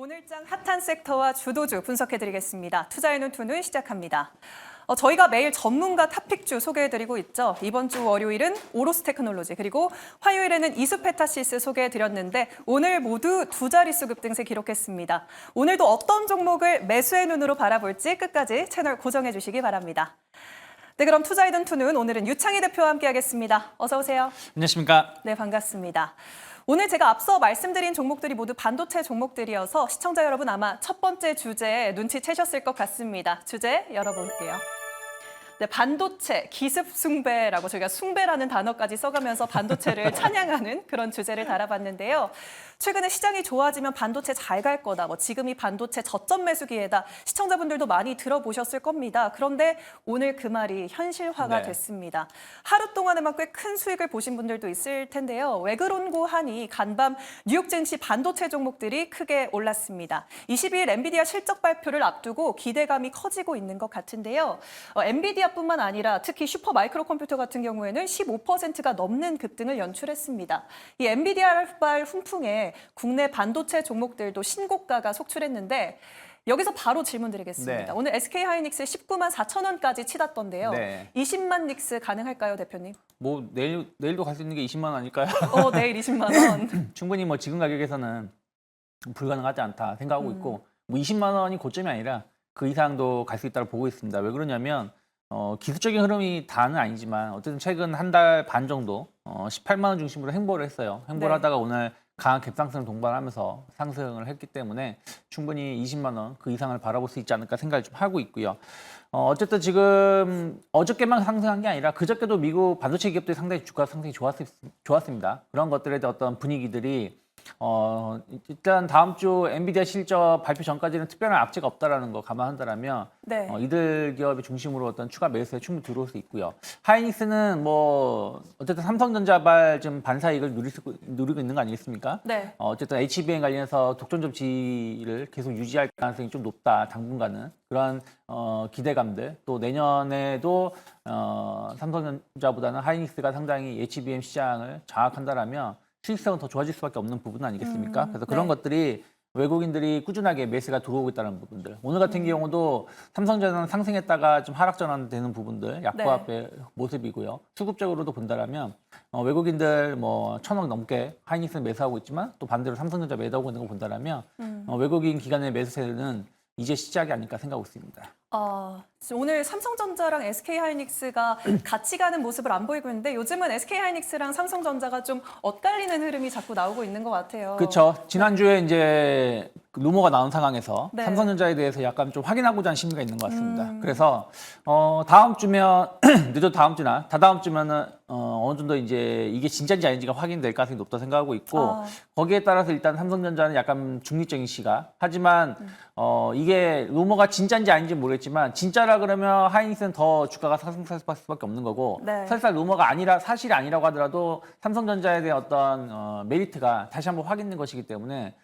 오늘장 핫한 섹터와 주도주 분석해드리겠습니다. 투자의 눈투는 시작합니다. 저희가 매일 전문가 탑픽주 소개해드리고 있죠. 이번 주 월요일은 오로스 테크놀로지 그리고 화요일에는 이수페타시스 소개해드렸는데 오늘 모두 두 자릿수 급등세 기록했습니다. 오늘도 어떤 종목을 매수의 눈으로 바라볼지 끝까지 채널 고정해주시기 바랍니다. 네, 그럼 투자의 눈투는 오늘은 유창희 대표와 함께하겠습니다. 어서 오세요. 안녕하십니까? 네, 반갑습니다. 오늘 제가 앞서 말씀드린 종목들이 모두 반도체 종목들이어서 시청자 여러분 아마 첫 번째 주제에 눈치채셨을 것 같습니다. 주제 열어볼게요. 네, 반도체 기습 숭배라고 저희가 숭배라는 단어까지 써가면서 반도체를 찬양하는 그런 주제를 달아봤는데요. 최근에 시장이 좋아지면 반도체 잘 갈 거다. 지금이 반도체 저점 매수기에다 시청자분들도 많이 들어보셨을 겁니다. 그런데 오늘 그 말이 현실화가 됐습니다. 하루 동안에만 꽤 큰 수익을 보신 분들도 있을 텐데요. 왜 그런고 하니 간밤 뉴욕 증시 반도체 종목들이 크게 올랐습니다. 22일 엔비디아 실적 발표를 앞두고 기대감이 커지고 있는 것 같은데요. 엔비디아뿐만 아니라 특히 슈퍼 마이크로 컴퓨터 같은 경우에는 15%가 넘는 급등을 연출했습니다. 이 엔비디아발 훈풍에 국내 반도체 종목들도 신고가가 속출했는데 여기서 바로 질문 드리겠습니다. 네. 오늘 SK하이닉스 19만 4천 원까지 치닫던데요. 네. 20만 닉스 가능할까요, 대표님? 뭐 내일도 갈 수 있는 게 20만 원 아닐까요? 내일 20만 원. 충분히 뭐 지금 가격에서는 불가능하지 않다 생각하고 있고 뭐 20만 원이 고점이 아니라 그 이상도 갈 수 있다고 보고 있습니다. 왜 그러냐면 기술적인 흐름이 다는 아니지만 어쨌든 최근 한 달 반 정도 18만 원 중심으로 행보를 했어요. 행보를 하다가 오늘 강한 갭상승을 동반하면서 상승을 했기 때문에 충분히 20만 원 그 이상을 바라볼 수 있지 않을까 생각을 좀 하고 있고요. 어쨌든 지금 어저께만 상승한 게 아니라 그저께도 미국 반도체 기업들이 상당히 주가 상승이 좋았습니다. 그런 것들에 대한 어떤 분위기들이 일단 다음 주 엔비디아 실적 발표 전까지는 특별한 악재가 없다라는 거 감안한다라면 네. 이들 기업의 중심으로 어떤 추가 매수에 충분히 들어올 수 있고요. 하이닉스는 뭐 어쨌든 삼성전자발 지금 반사이익을 누리고 있는 거 아니겠습니까? 네. 어쨌든 HBM 관련해서 독점적 지위를 계속 유지할 가능성이 좀 높다 당분간은 그런 기대감들 또 내년에도 삼성전자보다는 하이닉스가 상당히 HBM 시장을 장악한다라면 수익성은 더 좋아질 수밖에 없는 부분 아니겠습니까? 그래서 그런 것들이 외국인들이 꾸준하게 매수가 들어오고 있다는 부분들. 오늘 같은 경우도 삼성전자는 상승했다가 좀 하락 전환되는 부분들 약보합의 모습이고요. 수급적으로도 본다라면 외국인들 뭐 1,000억 넘게 하이닉스 매수하고 있지만 또 반대로 삼성전자 매도하고 있는 거 본다라면 외국인 기관의 매수세는 이제 시작이 아닐까 생각하고 있습니다. 오늘 삼성전자랑 SK하이닉스가 같이 가는 모습을 안 보이고 있는데 요즘은 SK하이닉스랑 삼성전자가 좀 엇갈리는 흐름이 자꾸 나오고 있는 것 같아요. 그렇죠. 지난주에 이제 루머가 나온 상황에서 네. 삼성전자에 대해서 약간 좀 확인하고자 하는 심리가 있는 것 같습니다. 그래서 다음 주면 늦어도 다음 주나 다다음 주면은 어느 정도 이제 이게 진짜인지 아닌지가 확인될 가능성이 높다 생각하고 있고 거기에 따라서 일단 삼성전자는 약간 중립적인 시각. 하지만 이게 루머가 진짜인지 아닌지 모르겠지만 진짜라 그러면 하이닉스는 더 주가가 상승할 수밖에 없는 거고 설사 루머가 아니라 사실이 아니라고 하더라도 삼성전자에 대한 어떤 메리트가 다시 한번 확인된 것이기 때문에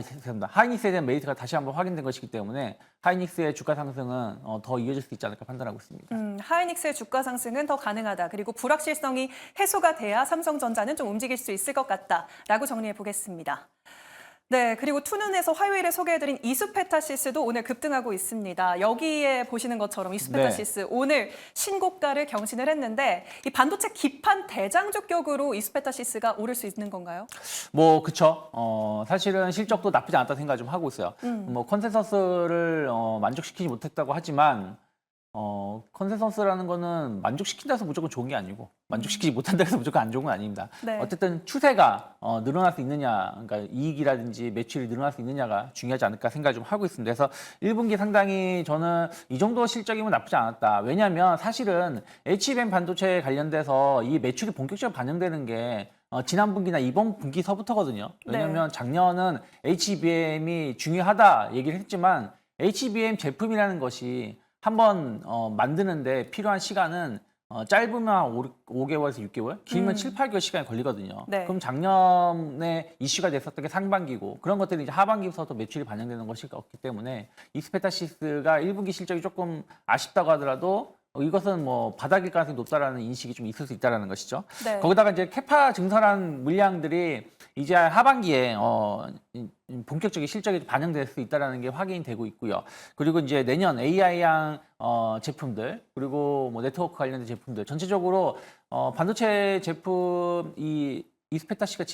죄송합니다. 하이닉스에 대한 메리트가 다시 한번 확인된 것이기 때문에 하이닉스의 주가 상승은 더 이어질 수 있지 않을까 판단하고 있습니다. 하이닉스의 주가 상승은 더 가능하다. 그리고 불확실성이 해소가 돼야 삼성전자는 좀 움직일 수 있을 것 같다라고 정리해 보겠습니다. 네, 그리고 투눈에서 화요일에 소개해드린 이수페타시스도 오늘 급등하고 있습니다. 여기에 보시는 것처럼 이수페타시스 오늘 신고가를 경신을 했는데 이 반도체 기판 대장주격으로 이수페타시스가 오를 수 있는 건가요? 뭐 그쵸. 사실은 실적도 나쁘지 않다 생각 좀 하고 있어요. 뭐 컨센서스를 만족시키지 못했다고 하지만 컨센서스라는 거는 만족시킨다 해서 무조건 좋은 게 아니고 만족시키지 못한다 해서 무조건 안 좋은 건 아닙니다. 어쨌든 추세가 늘어날 수 있느냐, 그러니까 이익이라든지 매출이 늘어날 수 있느냐가 중요하지 않을까 생각을 좀 하고 있습니다. 그래서 1분기 상당히 저는 이 정도 실적이면 나쁘지 않았다. 왜냐하면 사실은 HBM 반도체에 관련돼서 이 매출이 본격적으로 반영되는 게 지난 분기나 이번 분기서부터거든요. 왜냐하면 작년은 HBM이 중요하다 얘기를 했지만 HBM 제품이라는 것이 한번 만드는데 필요한 시간은 짧으면 5개월에서 6개월, 길면 7, 8개월 시간이 걸리거든요. 그럼 작년에 이슈가 됐었던 게 상반기고 그런 것들이 이제 하반기부터 매출이 반영되는 것이 없기 때문에 이스페타시스가 1분기 실적이 조금 아쉽다고 하더라도 이것은 뭐 바닥일 가능성이 높다라는 인식이 좀 있을 수 있다라는 것이죠. 네. 거기다가 이제 캐파 증설한 물량들이 이제 하반기에 본격적인 실적이 반영될 수 있다라는 게 확인이 되고 있고요. 그리고 이제 내년 AI향 제품들 그리고 뭐 네트워크 관련된 제품들 전체적으로 반도체 제품 이 이스페타시가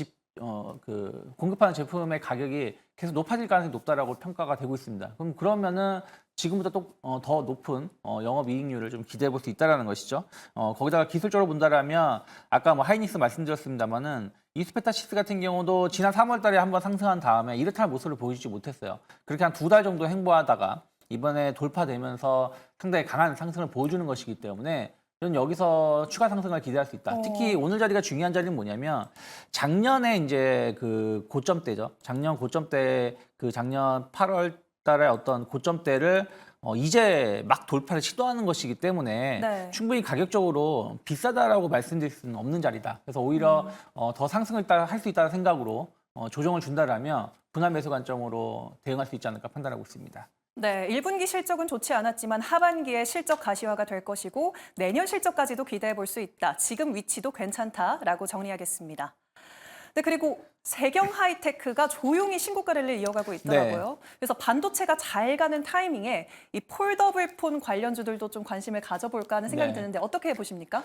공급하는 제품의 가격이 계속 높아질 가능성이 높다라고 평가가 되고 있습니다. 그러면은 지금보다 또 더 높은 영업이익률을 좀 기대해 볼 수 있다라는 것이죠. 거기다가 기술적으로 본다라면 아까 뭐 하이닉스 말씀드렸습니다만은 이스페타시스 같은 경우도 지난 3월달에 한번 상승한 다음에 이렇다는 모습을 보여주지 못했어요. 그렇게 한 2달 정도 행보하다가 이번에 돌파되면서 상당히 강한 상승을 보여주는 것이기 때문에 저는 여기서 추가 상승을 기대할 수 있다. 특히 오늘 자리가 중요한 자리는 뭐냐면 작년에 이제 그 고점대죠. 작년 고점대 작년 8월 달에 어떤 고점대를 이제 막 돌파를 시도하는 것이기 때문에 네. 충분히 가격적으로 비싸다라고 말씀드릴 수는 없는 자리다. 그래서 오히려 더 상승을 할 수 있다는 생각으로 조정을 준다라면 분할 매수 관점으로 대응할 수 있지 않을까 판단하고 있습니다. 네, 1분기 실적은 좋지 않았지만 하반기에 실적 가시화가 될 것이고 내년 실적까지도 기대해 볼 수 있다. 지금 위치도 괜찮다라고 정리하겠습니다. 네, 그리고 세경 하이테크가 조용히 신고가 랠리를 이어가고 있더라고요. 그래서 반도체가 잘 가는 타이밍에 이 폴더블 폰 관련주들도 좀 관심을 가져볼까 하는 생각이 드는데 어떻게 보십니까?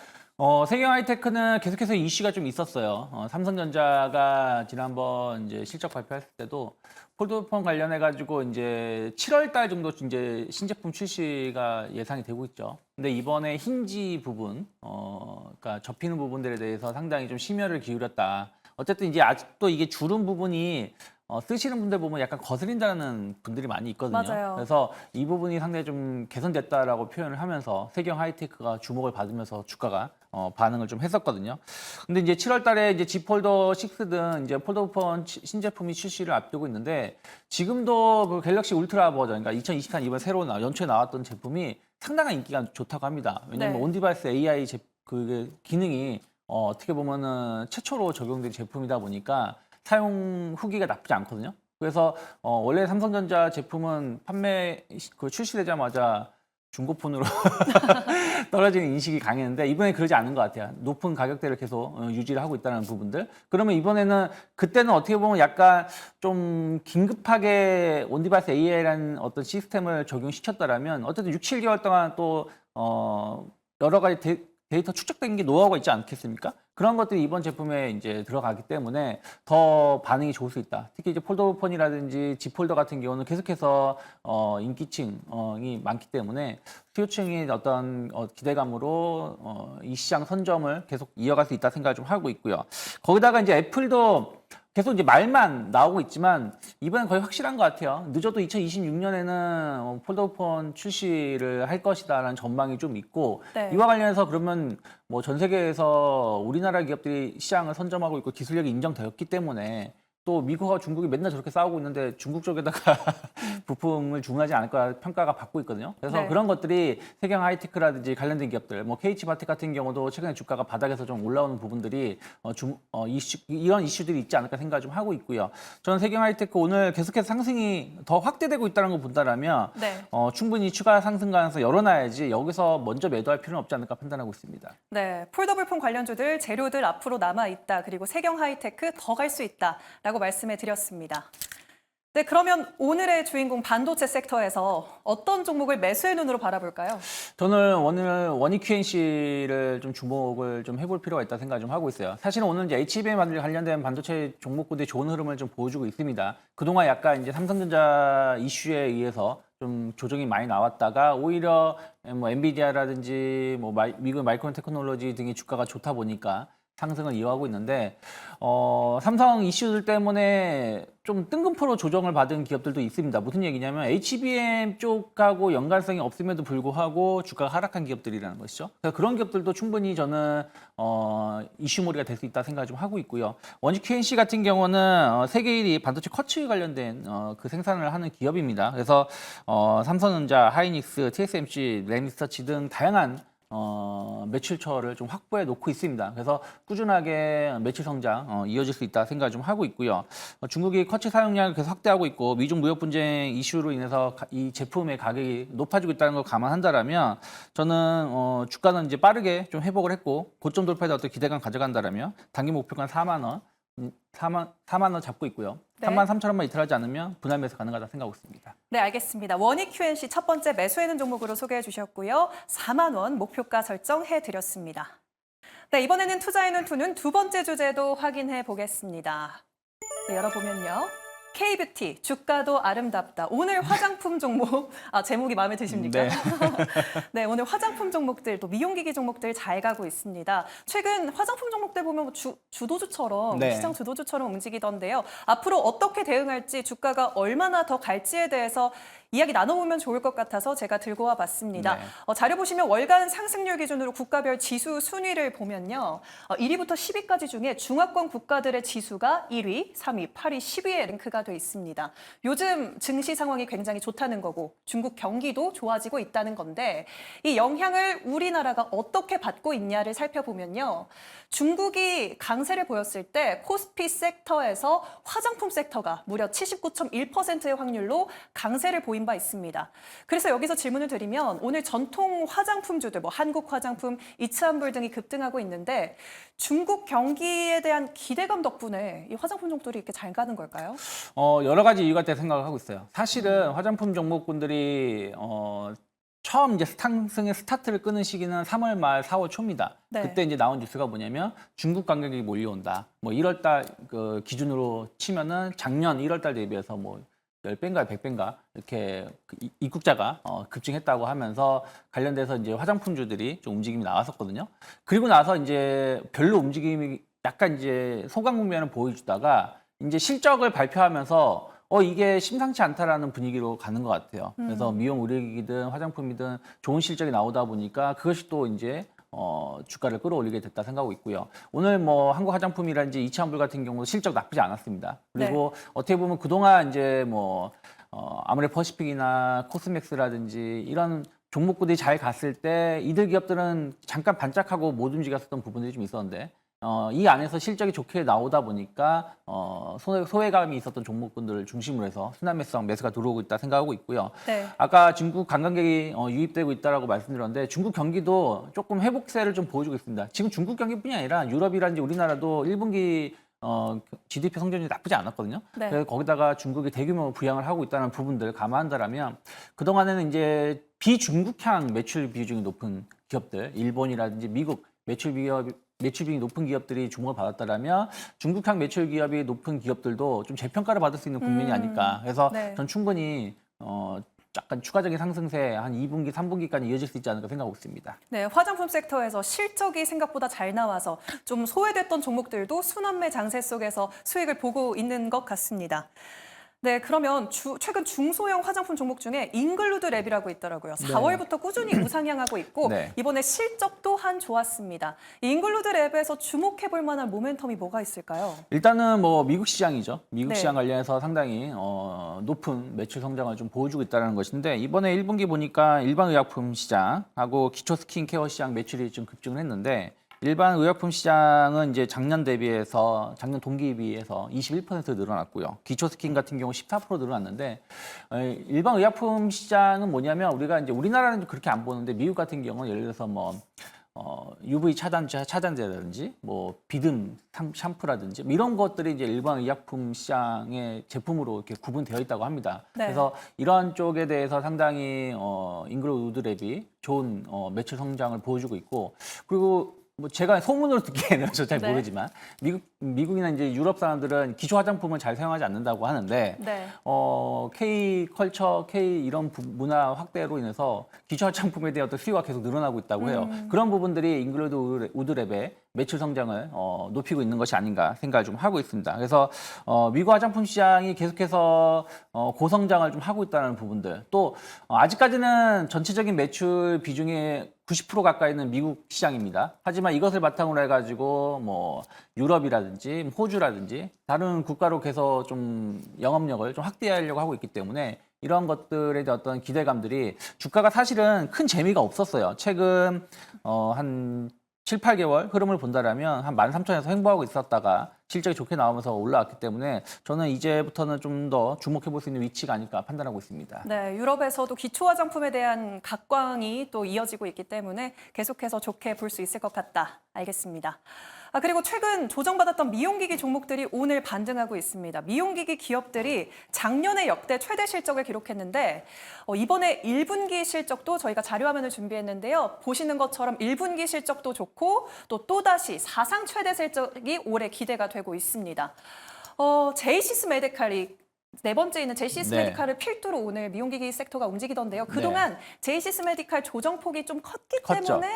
세경 하이테크는 계속해서 이슈가 좀 있었어요. 삼성전자가 지난번 이제 실적 발표했을 때도 폴더폰 관련해 가지고 이제 7월 달 정도 이제 신제품 출시가 예상이 되고 있죠. 근데 이번에 힌지 부분, 그러니까 접히는 부분들에 대해서 상당히 좀 심혈을 기울였다. 어쨌든 이제 아직도 이게 주름 부분이 쓰시는 분들 보면 약간 거슬린다는 분들이 많이 있거든요. 맞아요. 그래서 이 부분이 상당히 좀 개선됐다라고 표현을 하면서 세경 하이테크가 주목을 받으면서 주가가 반응을 좀 했었거든요. 근데 이제 7월 달에 이제 Z 폴더 6 등 이제 폴더폰 신제품이 출시를 앞두고 있는데 지금도 그 갤럭시 울트라 버전, 그러니까 2024년 이번 새로 연초에 나왔던 제품이 상당한 인기가 좋다고 합니다. 왜냐하면 네. 온디바이스 AI 그 기능이 어떻게 보면은 최초로 적용된 제품이다 보니까 사용 후기가 나쁘지 않거든요. 그래서 원래 삼성전자 제품은 출시되자마자 중고폰으로 떨어지는 인식이 강했는데 이번에 그러지 않은 것 같아요. 높은 가격대를 계속 유지를 하고 있다는 부분들. 그러면 이번에는 그때는 어떻게 보면 약간 좀 긴급하게 온디바이스 AI라는 어떤 시스템을 적용시켰다라면 어쨌든 6, 7개월 동안 또 여러 가지 데이터 축적된 게 노하우가 있지 않겠습니까? 그런 것들이 이번 제품에 이제 들어가기 때문에 더 반응이 좋을 수 있다. 특히 이제 폴더폰이라든지 Z 폴더 같은 경우는 계속해서 인기층이 많기 때문에 수요층의 어떤 기대감으로 이 시장 선점을 계속 이어갈 수 있다 생각을 좀 하고 있고요. 거기다가 이제 애플도 계속 이제 말만 나오고 있지만 이번엔 거의 확실한 것 같아요. 늦어도 2026년에는 폴더폰 출시를 할 것이다라는 전망이 좀 있고 네. 이와 관련해서 그러면 뭐 전 세계에서 우리나라 기업들이 시장을 선점하고 있고 기술력이 인정되었기 때문에 또 미국과 중국이 맨날 저렇게 싸우고 있는데 중국 쪽에다가 부품을 주문하지 않을 거라 평가가 받고 있거든요. 그래서 네. 그런 것들이 세경 하이테크라든지 관련된 기업들, 뭐 KH바텍 같은 경우도 최근에 주가가 바닥에서 좀 올라오는 부분들이 이런 이슈들이 있지 않을까 생각을 좀 하고 있고요. 저는 세경 하이테크 오늘 계속해서 상승이 더 확대되고 있다는 걸 본다라면 네. 충분히 추가 상승 가능성 열어놔야지 여기서 먼저 매도할 필요는 없지 않을까 판단하고 있습니다. 네, 폴더블폰 관련주들, 재료들 앞으로 남아있다. 그리고 세경 하이테크 더 갈 수 있다라고 말씀해 드렸습니다. 네, 그러면 오늘의 주인공 반도체 섹터에서 어떤 종목을 매수의 눈으로 바라볼까요? 저는 오늘 원익 QNC를 좀 주목을 좀 해볼 필요가 있다 생각 좀 하고 있어요. 사실은 오늘 이제 HBM 관련된 반도체 종목군들이 좋은 흐름을 좀 보여주고 있습니다. 그동안 약간 이제 삼성전자 이슈에 의해서 좀 조정이 많이 나왔다가 오히려 뭐 엔비디아라든지 뭐 미국 마이크론 테크놀로지 등의 주가가 좋다 보니까 상승을 이어가고 있는데 삼성 이슈들 때문에 좀 뜬금포로 조정을 받은 기업들도 있습니다. 무슨 얘기냐면 HBM 쪽하고 연관성이 없음에도 불구하고 주가가 하락한 기업들이라는 것이죠. 그래서 그런 기업들도 충분히 저는 이슈몰이가 될 수 있다 생각을 좀 하고 있고요. 원익 QNC 같은 경우는 세계 1위 반도체 쿼츠 관련된 그 생산을 하는 기업입니다. 그래서 삼성전자, 하이닉스, TSMC, 램리서치 등 다양한 매출처를 좀 확보해 놓고 있습니다. 그래서 꾸준하게 매출 성장 이어질 수 있다 생각 좀 하고 있고요. 중국이 커치 사용량을 계속 확대하고 있고 미중 무역 분쟁 이슈로 인해서 이 제품의 가격이 높아지고 있다는 걸 감안한다라면 저는 주가는 이제 빠르게 좀 회복을 했고 고점 돌파에 어떤 기대감 가져간다라면 단기 목표가 4만 원, 4만 원 잡고 있고요. 네. 3만 3천 원만 이탈하지 않으면 분할 매수 가능하다 생각하고 있습니다. 네, 알겠습니다. 원익 QNC 첫 번째 매수해는 종목으로 소개해 주셨고요. 4만 원 목표가 설정해 드렸습니다. 네, 이번에는 투자해는 투는 두 번째 주제도 확인해 보겠습니다. 네, 열어보면요. K뷰티, 주가도 아름답다. 오늘 화장품 종목, 제목이 마음에 드십니까? 네. 네, 오늘 화장품 종목들, 또 미용기기 종목들 잘 가고 있습니다. 최근 화장품 종목들 보면 뭐 주도주처럼, 네. 시장 주도주처럼 움직이던데요. 앞으로 어떻게 대응할지, 주가가 얼마나 더 갈지에 대해서 이야기 나눠보면 좋을 것 같아서 제가 들고 와봤습니다. 네. 자료 보시면 월간 상승률 기준으로 국가별 지수 순위를 보면요. 1위부터 10위까지 중에 중화권 국가들의 지수가 1위, 3위, 8위, 10위에 랭크가 돼 있습니다. 요즘 증시 상황이 굉장히 좋다는 거고 중국 경기도 좋아지고 있다는 건데 이 영향을 우리나라가 어떻게 받고 있냐를 살펴보면요. 중국이 강세를 보였을 때 코스피 섹터에서 화장품 섹터가 무려 79.1%의 확률로 강세를 보인 바 있습니다. 그래서 여기서 질문을 드리면 오늘 전통 화장품주들, 뭐 한국 화장품, 이츠한불 등이 급등하고 있는데 중국 경기에 대한 기대감 덕분에 이 화장품 종목들이 이렇게 잘 가는 걸까요? 여러 가지 이유가 있다고 생각을 하고 있어요. 사실은 화장품 종목군들이 처음 이제 상승의 스타트를 끄는 시기는 3월 말 4월 초입니다. 네. 그때 이제 나온 뉴스가 뭐냐면 중국 관광객이 몰려온다. 뭐 1월 달 그 기준으로 치면은 작년 1월 달 대비해서 뭐 10배인가 100배인가 이렇게 입국자가 급증했다고 하면서 관련돼서 이제 화장품주들이 좀 움직임이 나왔었거든요. 그리고 나서 이제 별로 움직임이 약간 이제 소강 국면을 보여주다가 이제 실적을 발표하면서 이게 심상치 않다라는 분위기로 가는 것 같아요. 그래서 미용 의료기기든 화장품이든 좋은 실적이 나오다 보니까 그것이 또 이제 주가를 끌어올리게 됐다 생각하고 있고요. 오늘 뭐 한국 화장품이라든지 이치한불 같은 경우도 실적 나쁘지 않았습니다. 그리고 어떻게 보면 그동안 이제 뭐 아모레 퍼시픽이나 코스맥스라든지 이런 종목군들이 잘 갔을 때 이들 기업들은 잠깐 반짝하고 못 움직였었던 부분들이 좀 있었는데 이 안에서 실적이 좋게 나오다 보니까 소외감이 있었던 종목군들을 중심으로 해서 순환매수랑 매수가 들어오고 있다 생각하고 있고요. 네. 아까 중국 관광객이 유입되고 있다라고 말씀드렸는데 중국 경기도 조금 회복세를 좀 보여주고 있습니다. 지금 중국 경기뿐이 아니라 유럽이라든지 우리나라도 1분기 GDP 성장률이 나쁘지 않았거든요. 네. 그래서 거기다가 중국이 대규모 부양을 하고 있다는 부분들을 감안한다면 그동안에는 이제 비중국향 매출 비중이 높은 기업들, 일본이라든지 미국 매출 비중이 높은 기업들이 주목을 받았다면 중국향 매출 기업이 높은 기업들도 좀 재평가를 받을 수 있는 국면이 아닐까. 그래서 네. 전 충분히 약간 추가적인 상승세 한 2분기, 3분기까지 이어질 수 있지 않을까 생각하고 있습니다. 네, 화장품 섹터에서 실적이 생각보다 잘 나와서 좀 소외됐던 종목들도 순환매 장세 속에서 수익을 보고 있는 것 같습니다. 네, 그러면 최근 중소형 화장품 종목 중에 잉글루드 랩이라고 있더라고요. 4월부터 꾸준히 우상향하고 있고 네. 이번에 실적 또한 좋았습니다. 이 잉글루드 랩에서 주목해 볼 만한 모멘텀이 뭐가 있을까요? 일단은 뭐 미국 시장이죠. 미국 네. 시장 관련해서 상당히 높은 매출 성장을 좀 보여주고 있다는 것인데 이번에 1분기 보니까 일반 의약품 시장하고 기초 스킨케어 시장 매출이 좀 급증을 했는데 일반 의약품 시장은 이제 작년 동기 비해서 21% 늘어났고요. 기초 스킨 같은 경우 14% 늘어났는데 일반 의약품 시장은 뭐냐면 우리가 이제 우리나라는 그렇게 안 보는데 미국 같은 경우는 예를 들어서 뭐 UV 차단제라든지 뭐 비듬 샴푸라든지 뭐 이런 것들이 이제 일반 의약품 시장의 제품으로 이렇게 구분되어 있다고 합니다. 네. 그래서 이런 쪽에 대해서 상당히 잉글루드 랩이 좋은 매출 성장을 보여주고 있고 그리고 뭐 제가 소문으로 듣기에는 저 잘 네. 모르지만 미국이나 이제 유럽 사람들은 기초 화장품을 잘 사용하지 않는다고 하는데 네. K 컬처, K 이런 문화 확대로 인해서 기초 화장품에 대한 어떤 수요가 계속 늘어나고 있다고 해요. 그런 부분들이 잉글루드 우드랩의 매출 성장을 높이고 있는 것이 아닌가 생각을 좀 하고 있습니다. 그래서 미국 화장품 시장이 계속해서 고성장을 좀 하고 있다는 부분들 또 아직까지는 전체적인 매출 비중의 90% 가까이는 미국 시장입니다. 하지만 이것을 바탕으로 해가지고 뭐 유럽이라든지 호주라든지 다른 국가로 계속 좀 영업력을 좀 확대하려고 하고 있기 때문에 이런 것들에 대한 어떤 기대감들이 주가가 사실은 큰 재미가 없었어요. 최근 한 7, 8개월 흐름을 본다라면 한 13,000에서 횡보하고 있었다가 실적이 좋게 나오면서 올라왔기 때문에 저는 이제부터는 좀 더 주목해 볼 수 있는 위치가 아닐까 판단하고 있습니다. 네, 유럽에서도 기초 화장품에 대한 각광이 또 이어지고 있기 때문에 계속해서 좋게 볼 수 있을 것 같다. 알겠습니다. 그리고 최근 조정받았던 미용기기 종목들이 오늘 반등하고 있습니다. 미용기기 기업들이 작년에 역대 최대 실적을 기록했는데 이번에 1분기 실적도 저희가 자료화면을 준비했는데요. 보시는 것처럼 1분기 실적도 좋고 또다시 사상 최대 실적이 올해 기대가 되고 있습니다. 제이시스 메디칼이 네 번째 있는 제이시스 네. 메디칼을 필두로 오늘 미용기기 섹터가 움직이던데요. 그동안 제이시스 메디칼 조정폭이 좀 컸기 컸죠. 때문에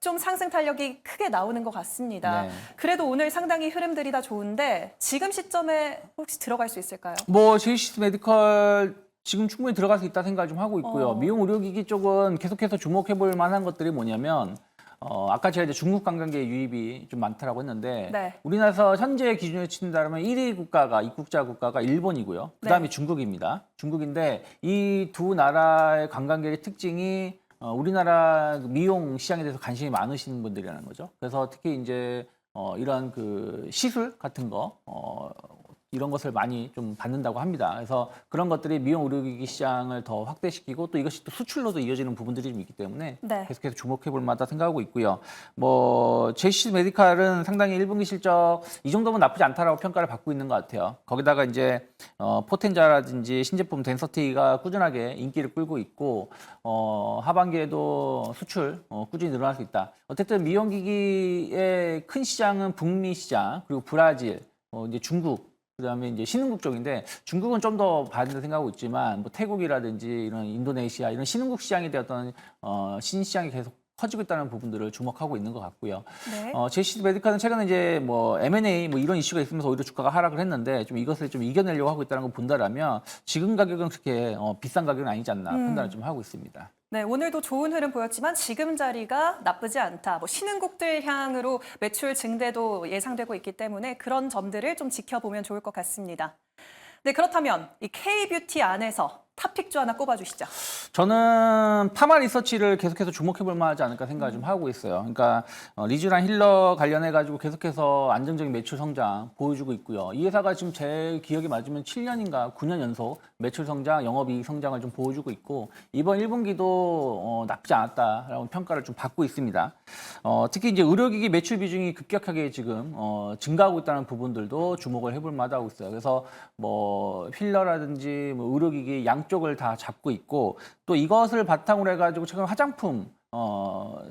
좀 상승 탄력이 크게 나오는 것 같습니다. 네. 그래도 오늘 상당히 흐름들이 다 좋은데 지금 시점에 혹시 들어갈 수 있을까요? 뭐 제이시스 메디컬 지금 충분히 들어갈 수 있다 생각을 좀 하고 있고요. 미용 의료기기 쪽은 계속해서 주목해 볼 만한 것들이 뭐냐면 아까 제가 이제 중국 관광객 유입이 좀 많다라고 했는데 네. 우리나라에서 현재 기준으로 친다면 1위 국가가 입국자 국가가 일본이고요. 그다음에 중국입니다. 중국인데 이 두 나라의 관광객의 특징이 우리나라 미용 시장에 대해서 관심이 많으신 분들이라는 거죠. 그래서 특히 이제 이런 그 시술 같은 거 이런 것을 많이 좀 받는다고 합니다. 그래서 그런 것들이 미용 의료기기 시장을 더 확대시키고 또 이것이 또 수출로도 이어지는 부분들이 좀 있기 때문에 네. 계속해서 주목해 볼 만하다 생각하고 있고요. 뭐 제이시스 메디칼은 상당히 1분기 실적 이 정도면 나쁘지 않다라고 평가를 받고 있는 것 같아요. 거기다가 이제 포텐자라든지 신제품 덴서티가 꾸준하게 인기를 끌고 있고 하반기에도 수출 꾸준히 늘어날 수 있다. 어쨌든 미용기기의 큰 시장은 북미 시장 그리고 브라질 이제 중국 그다음에 이제 신흥국 쪽인데 중국은 좀 더 봐야 된다 생각하고 있지만 뭐 태국이라든지 이런 인도네시아 이런 신흥국 시장에 대한 어떤 신시장이 계속 커지고 있다는 부분들을 주목하고 있는 것 같고요. 네. 제이시스 메디칼은 최근에 이제 뭐 M&A 뭐 이런 이슈가 있으면서 오히려 주가가 하락을 했는데 좀 이것을 좀 이겨내려고 하고 있다는 걸 본다라면 지금 가격은 그렇게 비싼 가격은 아니지 않나 판단을 좀 하고 있습니다. 네, 오늘도 좋은 흐름 보였지만 지금 자리가 나쁘지 않다. 뭐 신흥국들 향으로 매출 증대도 예상되고 있기 때문에 그런 점들을 좀 지켜보면 좋을 것 같습니다. 네, 그렇다면 이 K뷰티 안에서 탑픽주 하나 꼽아주시죠. 저는 파마 리서치를 계속해서 주목해 볼 만하지 않을까 생각을 좀 하고 있어요. 그러니까 리쥬란 힐러 관련해 가지고 계속해서 안정적인 매출 성장 보여주고 있고요. 이 회사가 지금 제 기억이 맞으면 7년인가 9년 연속 매출 성장, 영업이익 성장을 좀 보여주고 있고 이번 1분기도 나쁘지 않았다라고 평가를 좀 받고 있습니다. 특히 이제 의료기기 매출 비중이 급격하게 지금 증가하고 있다는 부분들도 주목을 해볼 만하다고 있어요. 그래서 뭐 힐러라든지 뭐 의료기기 양쪽을 다 잡고 있고 또 이것을 바탕으로 해가지고 최근 화장품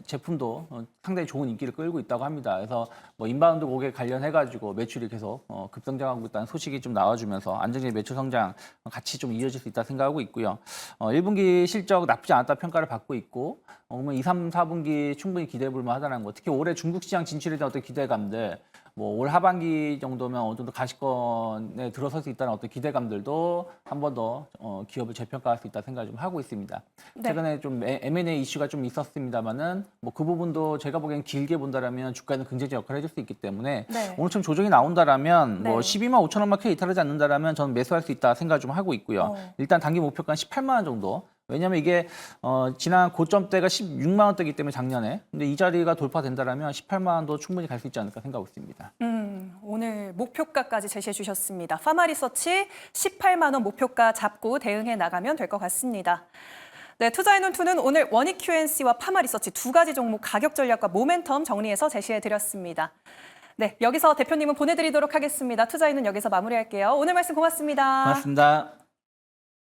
제품도 상당히 좋은 인기를 끌고 있다고 합니다. 그래서 뭐 인바운드 고객 관련해가지고 매출이 계속 급성장하고 있다는 소식이 좀 나와주면서 안정적인 매출 성장 같이 좀 이어질 수 있다 생각하고 있고요. 1분기 실적 나쁘지 않았다 평가를 받고 있고 그러면 2, 3, 4분기 충분히 기대해 볼 만하다는 거. 특히 올해 중국 시장 진출에 대한 어떤 기대감들 뭐 올 하반기 정도면 어느 정도 가시권에 들어설 수 있다는 어떤 기대감들도 한 번 더 기업을 재평가할 수 있다 생각을 좀 하고 있습니다. 네. 최근에 좀 M&A 이슈가 좀 있었습니다만은 뭐 그 부분도 제가 보기엔 길게 본다라면 주가에는 긍정적 역할을 해줄 수 있기 때문에 네. 오늘처럼 조정이 나온다라면 네. 뭐 12만 5천 원만큼 이탈하지 않는다라면 저는 매수할 수 있다 생각을 좀 하고 있고요. 일단 단기 목표가 18만 원 정도. 왜냐하면 이게 지난 고점대가 16만 원대이기 때문에 작년에 근데 이 자리가 돌파된다라면 18만 원도 충분히 갈 수 있지 않을까 생각하고 있습니다. 오늘 목표가까지 제시해 주셨습니다. 파마리서치 18만 원 목표가 잡고 대응해 나가면 될 것 같습니다. 네, 투자의 눈투는 오늘 원익 QNC와 파마리서치 두 가지 종목 가격 전략과 모멘텀 정리해서 제시해 드렸습니다. 네, 여기서 대표님은 보내드리도록 하겠습니다. 투자인은 여기서 마무리할게요. 오늘 말씀 고맙습니다. 고맙습니다.